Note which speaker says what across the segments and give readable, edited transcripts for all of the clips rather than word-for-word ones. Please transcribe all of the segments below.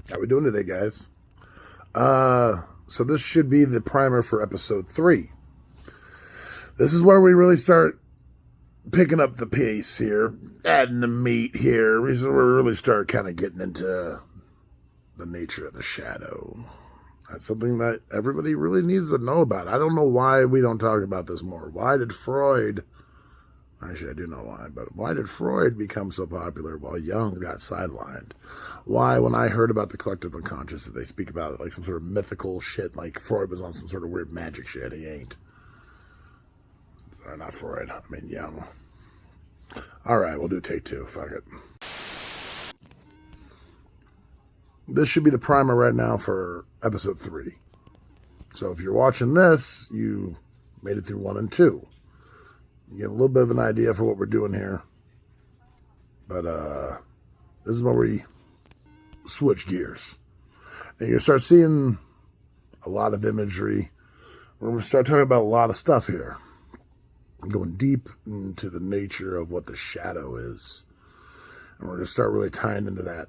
Speaker 1: How we doing today, guys? So this should be the primer for episode 3. This is where we really start picking up the pace here, adding the meat here. This is where we really start kind of getting into the nature of the shadow. That's something that everybody really needs to know about. I don't know why we don't talk about this more. Why did Freud... Actually, I do know why, but why did Freud become so popular while Jung got sidelined? Why, when I heard about the collective unconscious, did they speak about it like some sort of mythical shit, like Freud was on some sort of weird magic shit? He ain't. Sorry, not Freud. I mean Jung. All right, we'll do take 2. Fuck it. This should be the primer right now for episode 3. So if you're watching this, you made it through 1 and 2. You get a little bit of an idea for what we're doing here. But this is where we switch gears. And you start seeing a lot of imagery. We're going to start talking about a lot of stuff here. Going deep into the nature of what the shadow is. And we're going to start really tying into that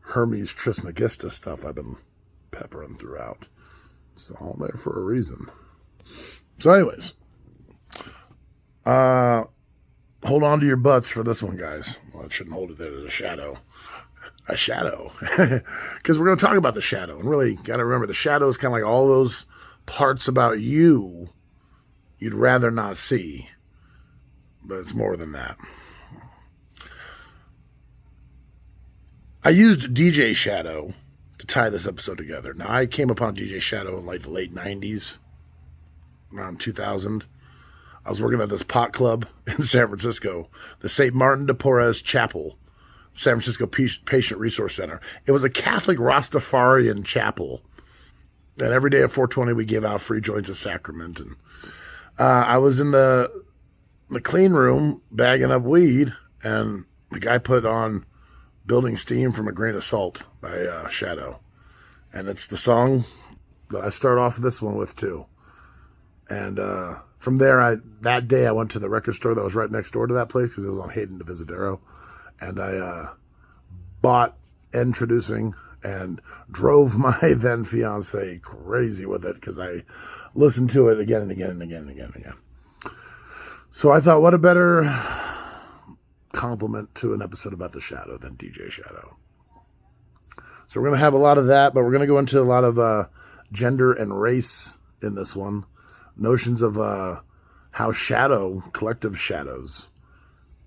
Speaker 1: Hermes Trismegistus stuff I've been peppering throughout. It's all there for a reason. So anyways. Hold on to your butts for this one, guys. Well, I shouldn't hold it there. There's a shadow. A shadow. Because we're going to talk about the shadow. And really, got to remember, the shadow is kind of like all those parts about you you'd rather not see. But it's more than that. I used DJ Shadow to tie this episode together. Now, I came upon DJ Shadow in like the late 90s, around 2000. I was working at this pot club in San Francisco, the St. Martin de Porres Chapel, San Francisco Patient Resource Center. It was a Catholic Rastafarian chapel. And every day at 4:20, we give out free joints of sacrament. And I was in the clean room bagging up weed, and the guy put on Building Steam from a Grain of Salt by Shadow. And it's the song that I start off this one with, too. And from there, that day I went to the record store that was right next door to that place because it was on Hayden de Visadero. And I bought Introducing and drove my then fiance crazy with it because I listened to it again and again and again and again and again. So I thought, what a better compliment to an episode about the shadow than DJ Shadow. So we're going to have a lot of that, but we're going to go into a lot of gender and race in this one. Notions of how collective shadows,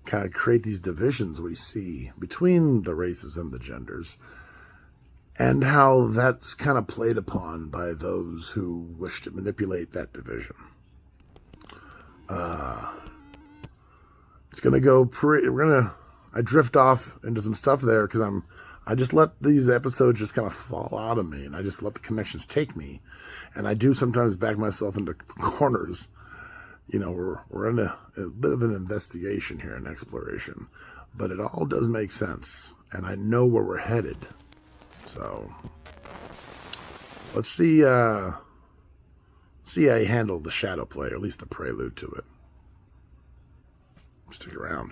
Speaker 1: kind of create these divisions we see between the races and the genders, and how that's kind of played upon by those who wish to manipulate that division. It's going to go I drift off into some stuff there because I just let these episodes just kind of fall out of me, and I just let the connections take me. And I do sometimes back myself into corners. You know, we're in a bit of an investigation here, an exploration. But it all does make sense. And I know where we're headed. So, let's see how you handle the shadow play, or at least the prelude to it. Stick around.